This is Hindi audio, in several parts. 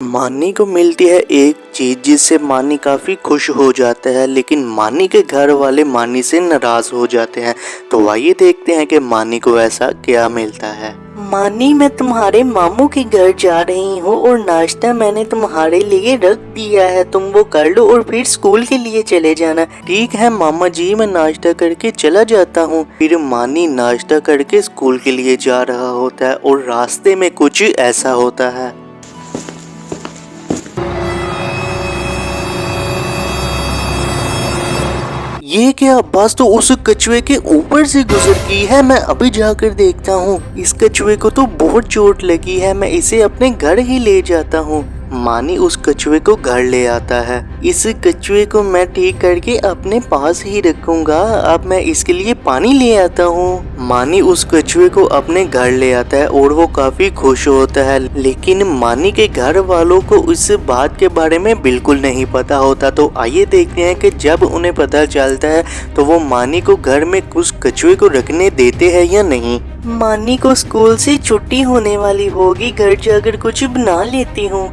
मानी को मिलती है एक चीज जिससे मानी काफी खुश हो जाता है, लेकिन मानी के घर वाले मानी से नाराज हो जाते हैं। तो आइए देखते हैं कि मानी को ऐसा क्या मिलता है। मानी, मैं तुम्हारे मामू के घर जा रही हूँ और नाश्ता मैंने तुम्हारे लिए रख दिया है, तुम वो कर लो और फिर स्कूल के लिए चले जाना। ठीक है मामा जी, मैं नाश्ता करके चला जाता हूँ। फिर मानी नाश्ता करके स्कूल के लिए जा रहा होता है और रास्ते में कुछ ऐसा होता है। ये क्या, बस तो उस कछुए के ऊपर से गुजर गई है। मैं अभी जाकर देखता हूँ। इस कछुए को तो बहुत चोट लगी है, मैं इसे अपने घर ही ले जाता हूँ। मानी उस कछुए को घर ले आता है। इस कछुए को मैं ठीक करके अपने पास ही रखूंगा। अब मैं इसके लिए पानी ले आता हूँ। मानी उस कछुए को अपने घर ले आता है और वो काफी खुश होता है, लेकिन मानी के घर वालों को इस बात के बारे में बिल्कुल नहीं पता होता। तो आइए देखते हैं कि जब उन्हें पता चलता है तो वो मानी को घर में उस कछुए को रखने देते हैं या नहीं। मानी को स्कूल से छुट्टी होने वाली होगी, घर जाकर कुछ बना लेती हूँ।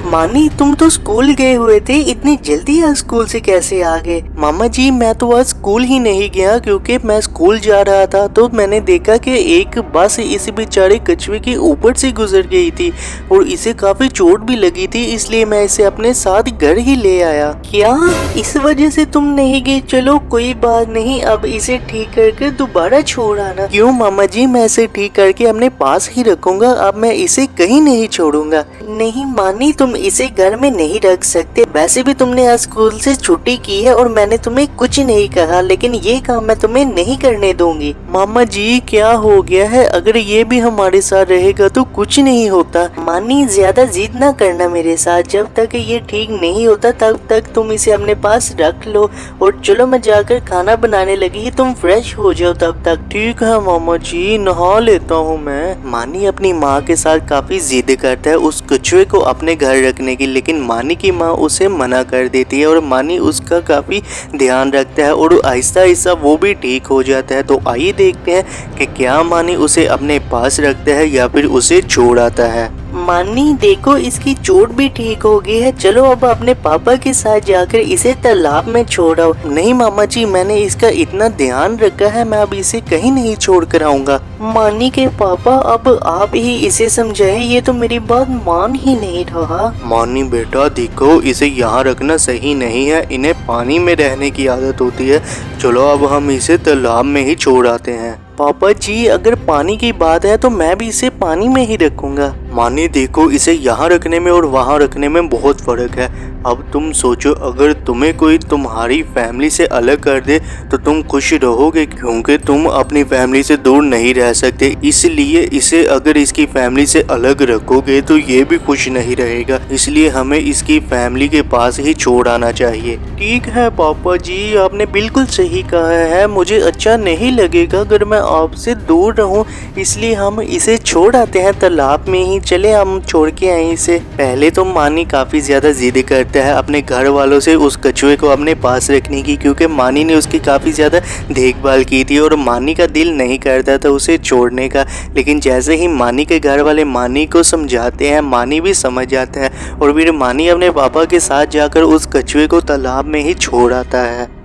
मानी, तुम तो स्कूल गए हुए थे, इतनी जल्दी आज स्कूल से कैसे आ गए? मामा जी, मैं तो आज स्कूल ही नहीं गया क्योंकि मैं स्कूल जा रहा था तो मैंने देखा कि एक बस इस बेचारे कछुए के ऊपर से गुजर गई थी और इसे काफी चोट भी लगी थी, इसलिए मैं इसे अपने साथ घर ही ले आया। क्या इस वजह से तुम नहीं गए? चलो कोई बात नहीं, अब इसे ठीक करके दोबारा छोड़ आना। क्यों मामा जी, मैं इसे ठीक करके अपने पास ही रखूंगा, अब मैं इसे कहीं नहीं छोड़ूंगा। नहीं मानी, तुम इसे घर में नहीं रख सकते। वैसे भी तुमने आज स्कूल से छुट्टी की है और मैंने तुम्हें कुछ नहीं कहा, लेकिन ये काम मैं तुम्हें नहीं करने दूंगी। मामा जी, क्या हो गया है? अगर ये भी हमारे साथ रहेगा तो कुछ नहीं होता। मानी, ज्यादा जिद ना करना मेरे साथ। जब तक ये ठीक नहीं होता तब तक तुम इसे अपने पास रख लो और चलो मैं जाकर खाना बनाने लगी, तुम फ्रेश हो जाओ तब तक। ठीक है मामा जी, नहा लेता हूँ मैं। मानी अपनी माँ के साथ काफी जिद करता है उस कछुए को अपने घर रखने की, लेकिन मानी की माँ उसे मना कर देती है और मानी उसका काफी ध्यान रखता है और आहिस्ता आहिस्ता वो भी ठीक हो जाता है। तो आइए देखते हैं कि क्या मानी उसे अपने पास रखता है या फिर उसे छोड़ आता है। मानी देखो, इसकी चोट भी ठीक हो गई है, चलो अब अपने पापा के साथ जाकर इसे तालाब में छोड़ाओ। नहीं मामा जी, मैंने इसका इतना ध्यान रखा है, मैं अब इसे कहीं नहीं छोड़ कर आऊंगा। मानी के पापा, अब आप ही इसे समझाए, ये तो मेरी बात मान ही नहीं रहा। मानी बेटा देखो, इसे यहाँ रखना सही नहीं है, इन्हें पानी में रहने की आदत होती है। चलो अब हम इसे तालाब में ही छोड़ आते हैं। पापा जी, अगर पानी की बात है तो मैं भी इसे पानी में ही रखूंगा। मानी देखो, इसे यहाँ रखने में और वहाँ रखने में बहुत फर्क है। अब तुम सोचो, अगर तुम्हें कोई तुम्हारी फैमिली से अलग कर दे तो तुम खुश रहोगे, क्योंकि तुम अपनी फैमिली से दूर नहीं रह सकते। इसलिए इसे अगर इसकी फैमिली से अलग रखोगे तो ये भी खुश नहीं रहेगा, इसलिए हमें इसकी फैमिली के पास ही छोड़ आना चाहिए। ठीक है पापा जी, आपने बिल्कुल सही कहा है। मुझे अच्छा नहीं लगेगा अगर मैं आपसे दूर रहूं, इसलिए हम इसे छोड़ आते हैं तालाब में ही। चले हम छोड़ के आए इसे। पहले तो मानी काफी ज्यादा जिद करता है अपने घर वालों से उस कछुए को अपने पास रखने की, क्योंकि मानी ने उसकी काफी ज्यादा देखभाल की थी और मानी का दिल नहीं करता था उसे छोड़ने का। लेकिन जैसे ही मानी के घर वाले मानी को समझाते हैं, मानी भी समझ जाता है और फिर मानी अपने पापा के साथ जाकर उस कछुए को तालाब में ही छोड़ आता है।